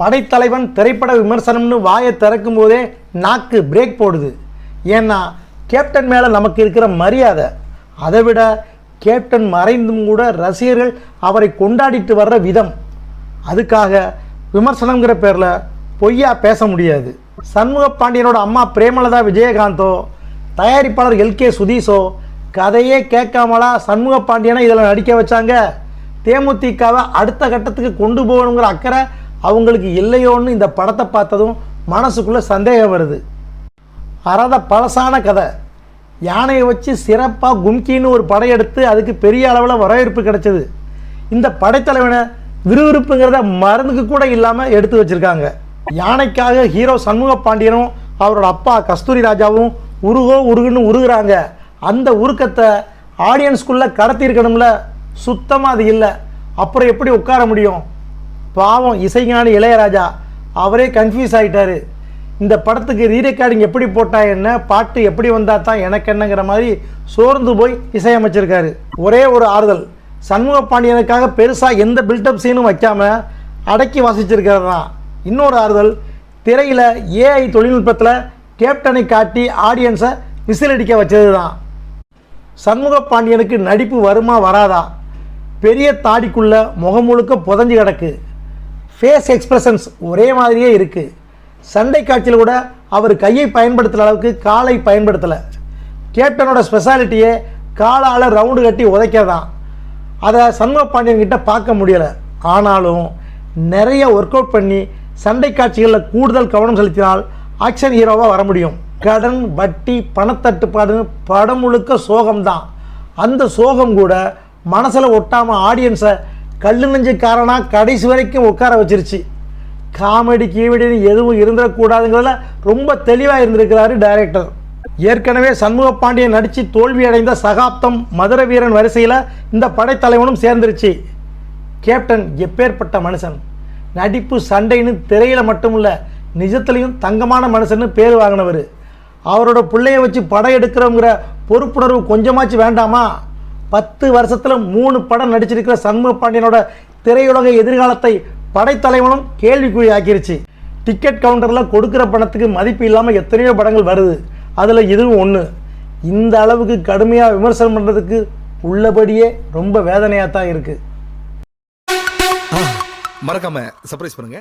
படைத்தலைவன் திரைப்பட விமர்சனம்னு வாயை திறக்கும் போதே நாக்கு பிரேக் போடுது. ஏன்னா கேப்டன் மேலே நமக்கு இருக்கிற மரியாதை, அதை விட கேப்டன் மறைந்தும் கூட ரசிகர்கள் அவரை கொண்டாடிட்டு வர்ற விதம், அதுக்காக விமர்சனங்கிற பேரில் பொய்யா பேச முடியாது. சண்முக பாண்டியனோட அம்மா பிரேமலதா விஜயகாந்தோ தயாரிப்பாளர் எல்கே சுதீஷோ கதையே கேட்காமலா சண்முக பாண்டியனை இதில் நடிக்க வச்சாங்க. தேமுதிகவை அடுத்த கட்டத்துக்கு கொண்டு போகணுங்கிற அக்கறை அவங்களுக்கு இல்லையோன்னு இந்த படத்தை பார்த்ததும் மனசுக்குள்ளே சந்தேகம் வருது. அறத பழசான கதை, யானையை வச்சு சிறப்பாக கும்கின்னு ஒரு படையெடுத்து அதுக்கு பெரிய அளவில் வரவேற்பு கிடைச்சது. இந்த படைத்தலைவனை விறுவிறுப்புங்கிறத மருந்துக்கு கூட இல்லாமல் எடுத்து வச்சுருக்காங்க. யானைக்காக ஹீரோ சண்முக பாண்டியனும் அவரோட அப்பா கஸ்தூரி ராஜாவும் உருகுன்னு உருகுறாங்க. அந்த உருக்கத்தை ஆடியன்ஸ்குள்ளே கடத்தியிருக்கணும்ல, சுத்தமாக அது இல்லை. அப்புறம் எப்படி உட்கார முடியும்? பாவம் இசைஞானி இளையராஜா அவரே கன்ஃபியூஸ் ஆகிட்டார். இந்த படத்துக்கு ரீரெக்கார்டிங் எப்படி போட்டா என்ன, பாட்டு எப்படி வந்தால் தான் எனக்கு என்னங்கிற மாதிரி சோர்ந்து போய் இசையமைச்சிருக்காரு. ஒரே ஒரு ஆறுதல், சண்முக பாண்டியனுக்காக பெருசாக எந்த பில்டப் சீனும் வைக்காமல் அடக்கி வாசிச்சிருக்கிறது தான். இன்னொரு ஆறுதல், திரையில் ஏஐ தொழில்நுட்பத்தில் கேப்டனை காட்டி ஆடியன்ஸை விசில் அடிக்க வச்சது தான். சண்முக பாண்டியனுக்கு நடிப்பு வருமா வராதா? பெரிய தாடிக்குள்ள முகம் முழுக்க புதஞ்சு கிடக்கு. ஃபேஸ் எக்ஸ்பிரஷன்ஸ் ஒரே மாதிரியே இருக்குது. சண்டை காட்சியில் கூட அவர் கையை பயன்படுத்துகிற அளவுக்கு காலை பயன்படுத்தலை. கேப்டனோட ஸ்பெஷாலிட்டியே காலால் ரவுண்டு கட்டி உதைக்கதான். அதை சண்முக பாண்டியன்கிட்ட பார்க்க முடியலை. ஆனாலும் நிறைய ஒர்க் அவுட் பண்ணி சண்டை காட்சிகளில் கூடுதல் கவனம் செலுத்தினால் ஆக்ஷன் ஹீரோவாக வர முடியும். கடன், வட்டி, பணத்தட்டுப்பாடுன்னு படம் முழுக்க சோகம்தான். அந்த சோகம் கூட மனசில் ஒட்டாமல் ஆடியன்ஸை கல்லு நெஞ்சுக்காரனாக கடைசி வரைக்கும் உட்கார வச்சிருச்சு. காமெடி கீமெடின்னு எதுவும் இருந்துடக்கூடாதுங்கிறதுல ரொம்ப தெளிவாக இருந்திருக்கிறாரு டைரக்டர். ஏற்கனவே சண்முக பாண்டியன் நடித்து தோல்வி அடைந்த சகாப்தம், மதுரை வீரன் வரிசையில் இந்த படைத்தலைவனும் சேர்ந்துருச்சு. கேப்டன் எப்பேற்பட்ட மனுஷன், நடிப்பு சண்டைன்னு திரையில் மட்டும் இல்லை நிஜத்துலேயும் தங்கமான மனுஷன்னு பேர் வாங்கினவர். அவரோட பிள்ளைய வச்சு படம் எடுக்கிறோங்கிற பொறுப்புணர்வு கொஞ்சமாச்சு வேண்டாமா? 10 வருஷத்தில் 3 படம் நடிச்சிருக்கிற சண்முக பாண்டியனோட திரையுலக எதிர்காலத்தை படைத்தலைவனும் கேள்விக்குறி ஆக்கிருச்சு. டிக்கெட் கவுண்டரில் கொடுக்குற பணத்துக்கு மதிப்பு இல்லாமல் எத்தனையோ படங்கள் வருது, அதில் இதுவும் ஒன்று. இந்த அளவுக்கு கடுமையாக விமர்சனம் பண்ணுறதுக்கு உள்ளபடியே ரொம்ப வேதனையாக தான் இருக்குது. மறக்காம சர்ப்ரைஸ் பண்ணுங்க.